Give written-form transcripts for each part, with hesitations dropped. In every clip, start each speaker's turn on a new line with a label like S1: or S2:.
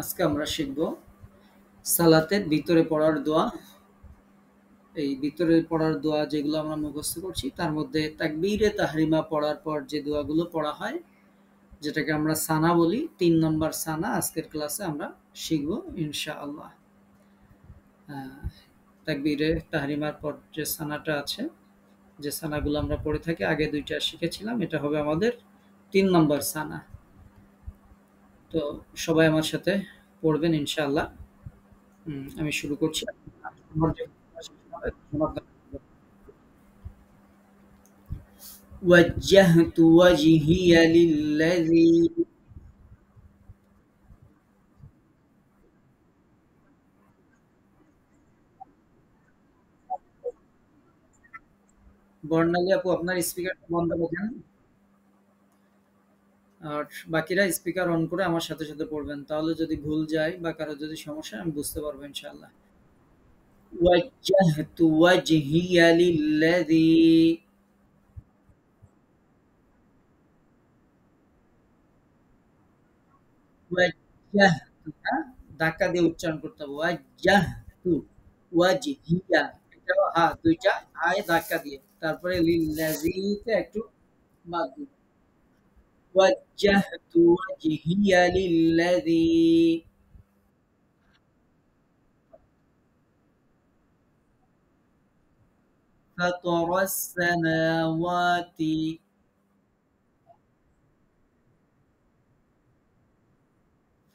S1: আজকে আমরা শিখব সালাতের ভিতরে পড়ার দোয়া। এই ভিতরে পড়ার দোয়া যেগুলো আমরা মুখস্থ করছি তার মধ্যে তাকবীরে তাহরিমা পড়ার পর যে দোয়াগুলো পড়া হয়, যেটাকে আমরা সানা বলি, ৩ নম্বর সানা আজকের ক্লাসে আমরা শিখব ইনশাআল্লাহ। তাকবীরে তাহরিমার পর যে সানাটা আছে, যে সানাগুলো আমরা পড়ে থাকি, আগে ২টা শিখেছিলাম, এটা হবে আমাদের ৩ নম্বর সানা। তো সবাই আমার সাথে পড়বেন ইনশাআল্লাহ। আমি শুরু করছি। وجهت وجهي للذي বর্ণালী আপু, আপনার স্পিকারটা বন্ধ রাখেন। আর বাকিরা স্পিকার অন করে আমার সাথে সাথে পড়বেন, তাহলে যদি ভুল যায় বা কারো যদি সমস্যা আমি বুঝতে পারবো ইনশাআল্লাহ। وجهت وجهي للذي وجهت ধাক্কা দিয়ে উচ্চারণ করতে হবে। ওয়াজ্জাহতু ওয়াজহিয়া, এটা দুইটা আয় ধাক্কা দিয়ে, তারপরে লিল্লাযিতে একটু বাদ দিতে। وجهت وجهي للذي فطر السماوات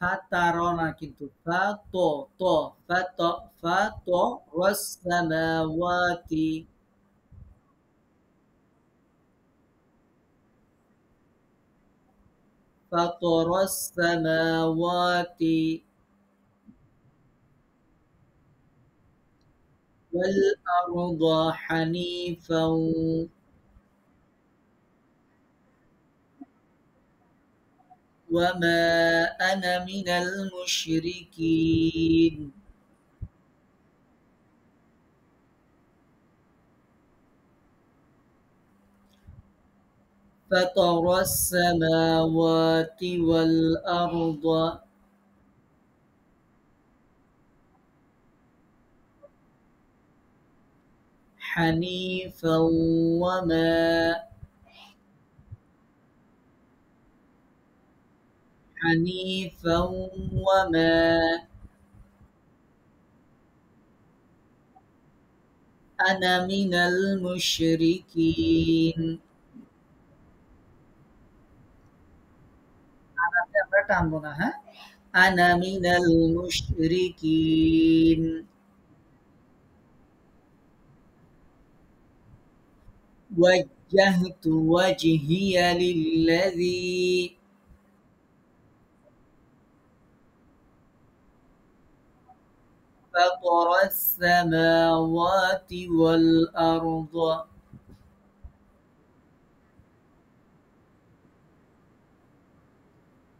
S1: فطر না কিন্তু فطر السماوات فطر السماوات والأرض حنيفا وما أنا من المشركين فطر السماوات والأرض حنيفا وما أنا من المشركين আমরা টানবো না, হ্যাঁ। أنا من المشركين وجهت وجهي للذي فطر السماوات والأرض।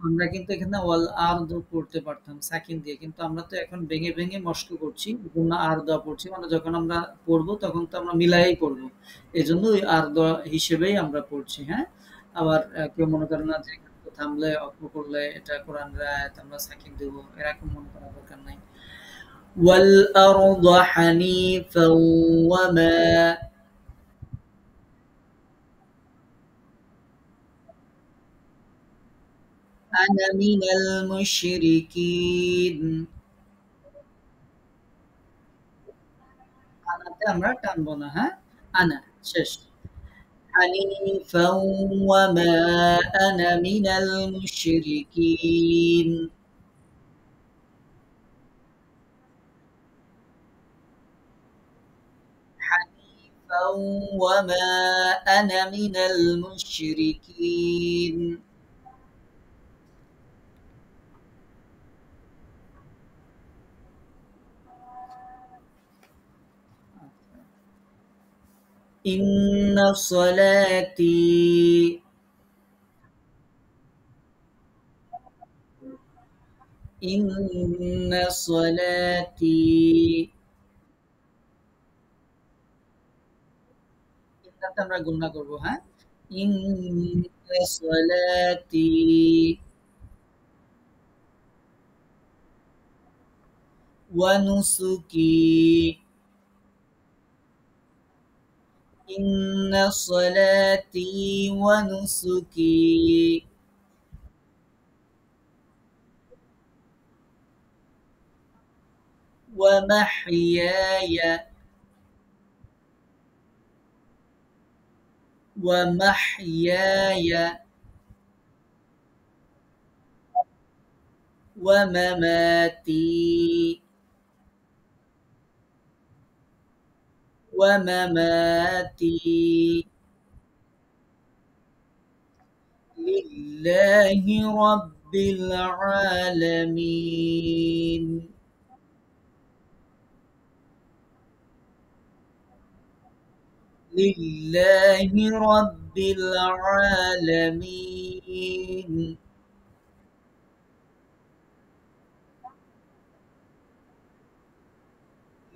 S1: আমরা কিন্তু এখানে ওয়াল আরদ পড়তে পারতাম সাকিন দিয়ে, কিন্তু আমরা তো এখন ভেঙে ভেঙে মস্ক করছি, এজন্য আরদ পড়ছি। মানে যখন আমরা পড়বো তখন তো আমরা মিলাইই পড়বো, এজন্য ওই আরদ হিসেবেই আমরা পড়ছি, হ্যাঁ। আবার কেউ মনে করে না যে এখানে তো থামলে অল্প করলে এটা কোরআনের আয়াত আমরা সাকিন দেব, এরকম মনে করার দরকার নাই। ওয়াল আরদ হানিফা ওয়া মা আনা মিনাল মুশরিকিন। আনাতে আমরা টানবো না, হ্যাঁ। আনা শেষ। حنيفا وما أنا من المشركين حنيفا وما أنا من المشركين إن صلاتي إن صلاتي ইন্নাতে আমরা গুণনা করব, হ্যাঁ। ইন صلاتي ونسكي إن صلاتي ونسكي ومحياي ومحياي ومماتي ومماتي لله رب العالمين. لله رب العالمين.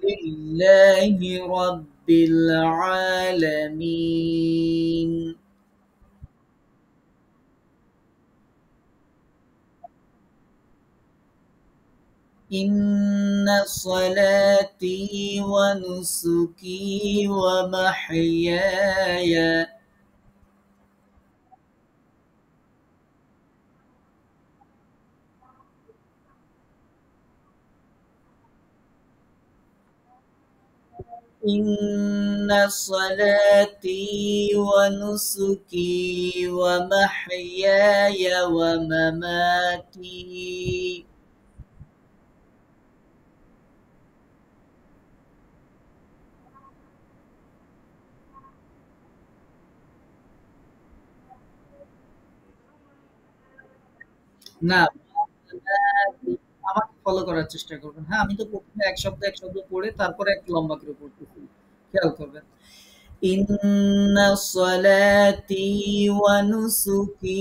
S1: لله رب العالمين. إن صلاتي ونسكي ومحياي. إن صلاتي ونسكي ومحياي ومماتي. না, আমাকে ফলো করার চেষ্টা করবেন। হ্যাঁ, আমি তো ১ম এ এক শব্দ পড়ে তারপরে একটু লম্বা করে পড়তেছি। খেয়াল করবেন। ইন্না সলাতি ওয়া নুসুকি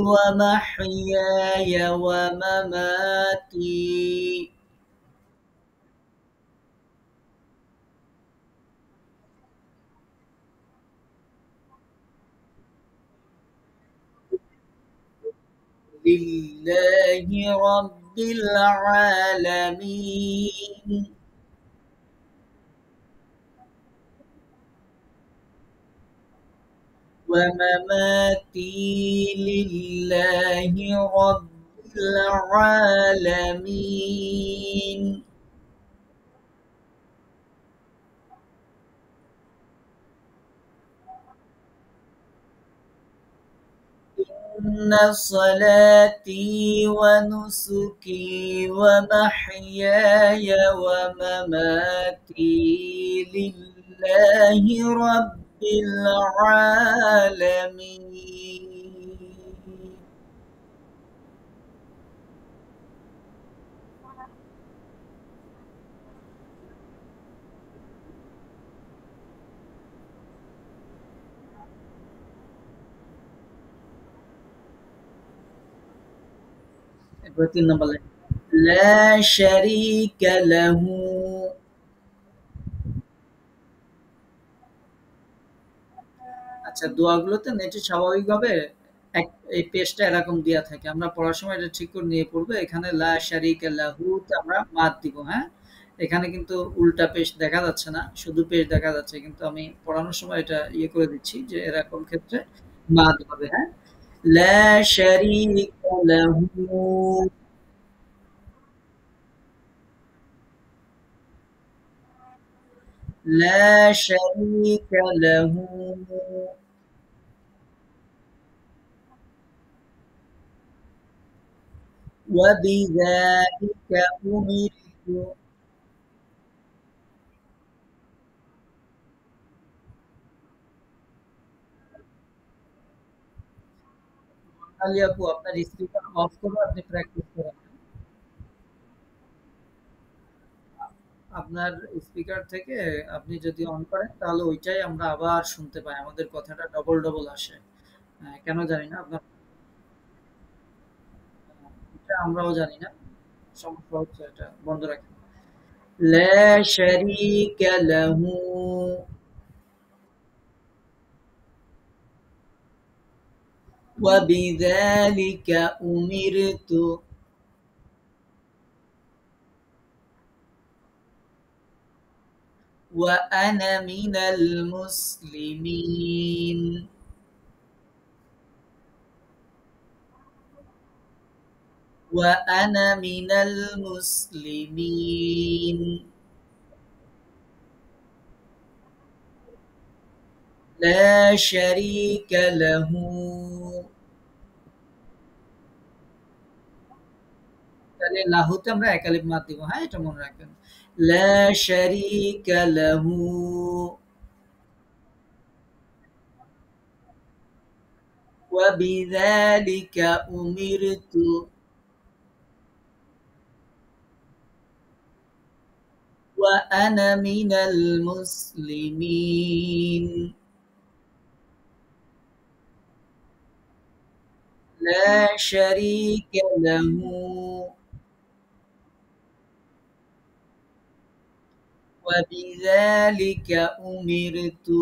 S1: ওয়া মাহইয়ায়া ওয়া মামাতি লিল্লাহি রাব্বিল আলামিন। ومماتي لله رب العالمين. إن صلاتي ونسكي ومحياي ومماتي لله رب العالمين. এরপরে ৩ নম্বর লাইন। লা শারীকা লাহু। আচ্ছা, দোয়াগুলোতে নেটে স্বাভাবিকভাবে এক এই পেজটা এরকম দেয়া থাকে। আমরা পড়ার সময় এটা ঠিক করে নিয়ে পড়বো। এখানে লা শারিকা লাহুতে আমরা মাদ দিব, হ্যাঁ? এখানে কিন্তু উল্টা পেজ দেখা যাচ্ছে না। শুধু পেজ দেখা যাচ্ছে। কিন্তু আমি পড়ানোর সময় এটা ইয়ে করে দিচ্ছি যে এরকম ক্ষেত্রে মাদ হবে, হ্যাঁ? লা শারিকা লাহু। لا شريك له. وبذلك أمرت. আলী আপু, আপনার স্পিকার অফ করে আপনি প্র্যাকটিস করেন। আপনার স্পিকার থেকে আপনি যদি অন করেন তাহলে ওইটাই আমরা আবার শুনতে পাই। আমাদের কথাটা ডবল, ডবল আসে। কেন জানি না। আপনার এটা আমরাও জানি না। সমস্যা হচ্ছে এটা। বন্ধ রাখেন। লা শারীকা লাহু ওয়া বিযালিকা উমিরতু। وأنا من المسلمين وأنا من المسلمين لا شريك له তাহলে লাহুতে আমরা এক আলিফ মাদ দিব, হ্যাঁ এটা মনে রাখবেন। লা শারীকা লাহু ওয়া বিযালিকা উমিরতু ওয়া আনা মিনাল মুসলিমিন লা শারীকা লাহু ওয়া বিযালিকা উমিরতু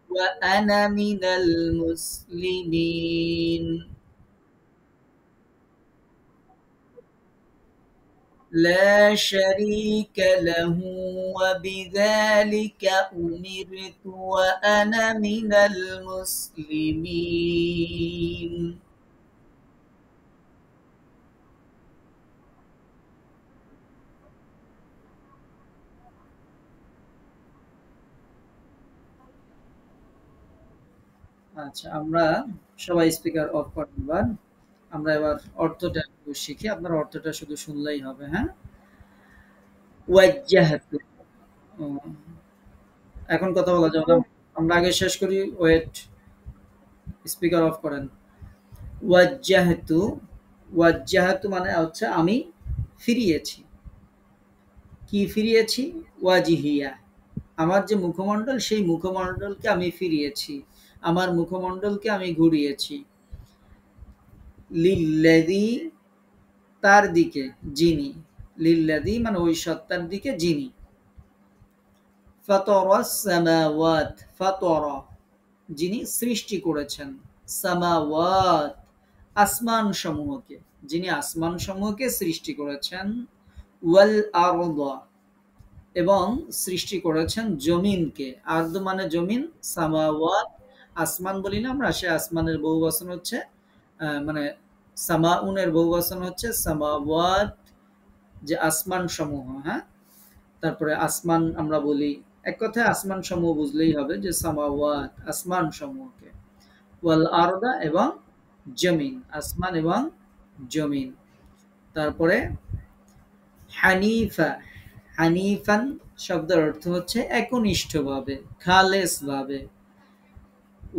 S1: ওয়া আনা মিনাল মুসলিমিন لا شريك له وبذلك أمرت وأنا من المسلمين আচ্ছা, আমরা সবাই স্পিকার অফ করেন এবার। আমরা এবার অর্থটা একটু শিখি, আপনার অর্থটা শুধু শুনলেই হবে, হ্যাঁ। ওয়াজ্জাহাতু, এখন কথা বলা যাবে না, আমরা আগে শেষ করি, ওয়েট, স্পিকার অফ করেন। ওয়াজ্জাহাতু, ওয়াজ্জাহাতু মানে হচ্ছে আমি ফিরিয়েছি। কি ফিরিয়েছি? ওয়াজিহিয়া, আমার যে মুখমণ্ডল সেই মুখমণ্ডলকে আমি ফিরিয়েছি, আমার মুখমণ্ডলকে আমি ঘুরিয়েছি। লিল্লাযী, তার দিকে, যিনি, লিল্লাযী মানে ওই সত্তার দিকে যিনি, ফাতারাস সামাওয়াত, ফাতারা যিনি সৃষ্টি করেছেন, সামাওয়াত আসমান সমূহকে, যিনি আসমান সমূহকে সৃষ্টি করেছেন, ওয়াল আরদা এবং সৃষ্টি করেছেন জমিনকে। আরদ মানে জমিন, সামাওয়াত আসমান বলি না আমরা, সে আসমানের বহু বচন হচ্ছে মানে সামাউনের বহু বচন হচ্ছে সামাওয়াত, যে আসমান সমূহ, হ্যাঁ। তারপরে আসমান আমরা বলি, এক কথায় আসমান সমূহ বুঝলেই হবে যে সামাওয়াত আসমান সমূহকে, ওয়াল আরদা এবং জমিন, আসমান এবং জমিন। তারপরে হানিফা, হানিফান শব্দের অর্থ হচ্ছে একনিষ্ঠভাবে, খালেসভাবে।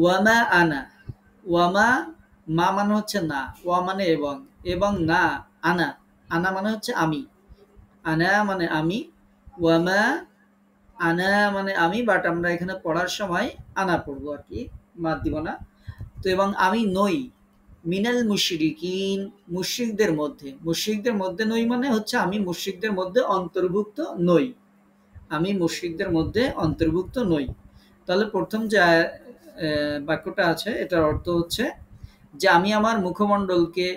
S1: ওয়ামা আনা, ওয়ামা, মা মানে হচ্ছে না, ওয়া মানে এবং, এবং না, আনা, আনা মানে হচ্ছে আমি, আনা মানে আমি, ওয়ামা আনা মানে আমি, বাট আমরা এখানে পড়ার সময় আনা পড়বো আর কি, মাদ দিব না। তো এবং আমি নই, মিনাল মুশরিকিন মুশরিকদের মধ্যে, মুশরিকদের মধ্যে নই মানে হচ্ছে আমি মুশরিকদের মধ্যে অন্তর্ভুক্ত নই, আমি মুশরিকদের মধ্যে অন্তর্ভুক্ত নই। তাহলে প্রথম যে বাক্যটা আছে এটার অর্থ হচ্ছে যে আমি আমার মুখমণ্ডলকে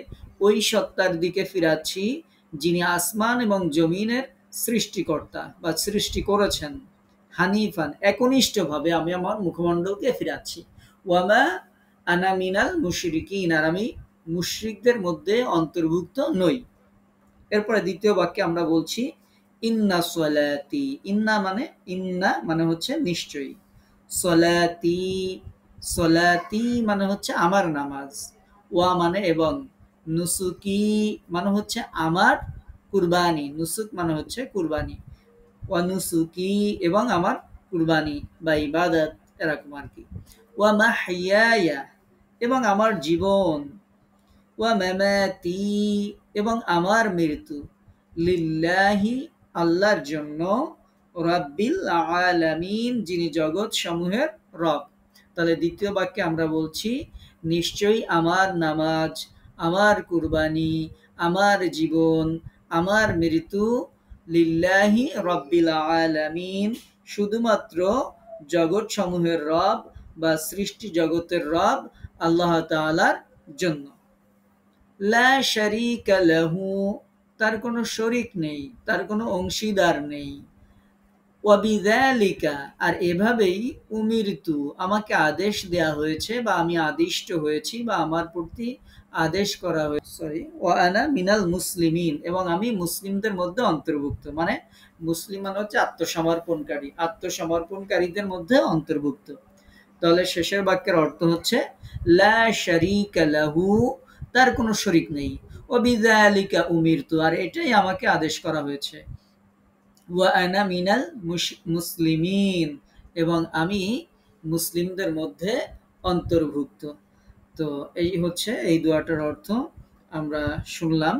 S1: ওই সত্তার দিকে ফিরাচ্ছি যিনি আসমান এবং জমিনের সৃষ্টিকর্তা বা সৃষ্টি করেছেন। হানিফান একনিষ্ঠভাবে আমি আমার মুখমণ্ডলকে ফিরাচ্ছি। ওয়ামা আনা মিনাল মুশরিকিন, আর আমি মুশরিকদের মধ্যে অন্তর্ভুক্ত নই। এরপরে দ্বিতীয় বাক্যে আমরা বলছি ইন্না সলাতি, ইন্না মানে হচ্ছে নিশ্চয়ই, সলাতি, সলাতি মানে হচ্ছে আমার নামাজ, ওয়া মানে এবং, নুসুকি মানে হচ্ছে আমার কুরবানি, নুসুক মানে হচ্ছে কুরবানি, ওয়া নুসুকি এবং আমার কুরবানি বা ইবাদত, এরকম আর কি। ওয়া মাহইয়ায়া এবং আমার জীবন, ওয়া মামাতি এবং আমার মৃত্যু, লিল্লাহি আল্লাহর জন্য, রাব্বিল আলামিন যিনি জগৎ সমূহের রব। তাহলে দ্বিতীয় বাক্যে আমরা বলছি নিশ্চয়ই আমার নামাজ, আমার কুরবানি, আমার জীবন, আমার মৃত্যু, লিল্লাহি রাব্বিল আলামিন শুধুমাত্র জগৎ সমূহের রব বা সৃষ্টি জগতের রব আল্লাহ তাআলার জন্য। লা শারীকা লাহু, তার কোনো শরিক নেই, তার কোনো অংশীদার নেই। ওয়াবিযালিকা, আর এভাবেই উমিরতু, আমাকে আদেশ দেয়া হয়েছে বা আমি আদিষ্ট হয়েছি বা আমার প্রতি আদেশ করা হয়েছে, সরি, ওয়া আনা মিনাল মুসলিমিন, এবং আমি মুসলিমদের মধ্যে অন্তর্ভুক্ত। মানে মুসলিম মানে হচ্ছে আত্মসমর্পণকারী, আত্মসমর্পণকারীদের মধ্যে অন্তর্ভুক্ত। তাহলে শেষের বাক্যের অর্থ হচ্ছে লা শারীকা লাহু, তার কোনো শরিক নেই। ওয়াবিযালিকা উমিরতু, আর এটাই আমাকে আদেশ করা হয়েছে। ওয়া আনা মিনাল মুসলিমিন, এবং আমি মুসলিমদের মধ্যে অন্তর্ভুক্ত। তো এই হচ্ছে এই দোয়াটার অর্থ আমরা শুনলাম।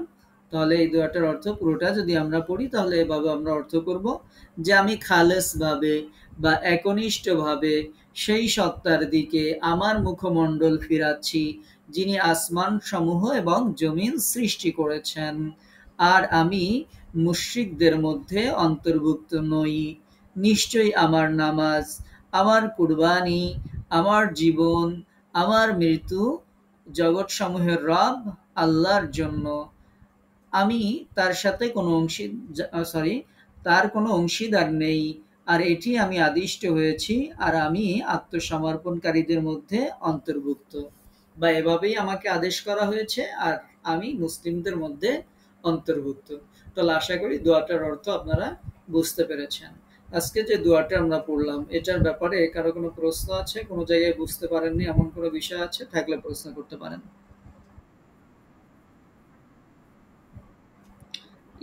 S1: তাহলে এই দোয়াটার অর্থ পুরোটা যদি আমরা পড়ি তাহলে এভাবে আমরা অর্থ করব যে আমি খালেস ভাবে বা একনিষ্ঠ ভাবে সেই সত্তার দিকে আমার মুখমণ্ডল ফিরাচ্ছি যিনি আসমান সমূহ এবং জমিন সৃষ্টি করেছেন, আর আমি মুশরিকদের মধ্যে অন্তর্ভুক্ত নই। নিশ্চয়ই আমার নামাজ, আমার কুরবানি, আমার জীবন, আমার মৃত্যু জগৎসমূহের রব আল্লাহর জন্য। আমি তার সাথে কোনো সরি, তার কোনো অংশীদার নেই, আর এটি আমি আদিষ্ট হয়েছি, আর আমি আত্মসমর্পণকারীদের মধ্যে অন্তর্ভুক্ত, বা এভাবেই আমাকে আদেশ করা হয়েছে, আর আমি মুসলিমদের মধ্যে অন্তর্ভুক্ত। তাহলে আশা করি দোয়াটার অর্থ আপনারা বুঝতে পেরেছেন। আজকে যে দোয়াটা আমরা পড়লাম এটার ব্যাপারে কারো কোনো প্রশ্ন আছে, কোনো জায়গায় বুঝতে পারেননি এমন কোনো বিষয় আছে, থাকলে প্রশ্ন করতে পারেন।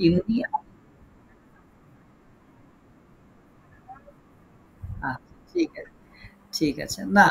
S1: ইন্নি, আচ্ছা, ঠিক আছে, ঠিক আছে। না,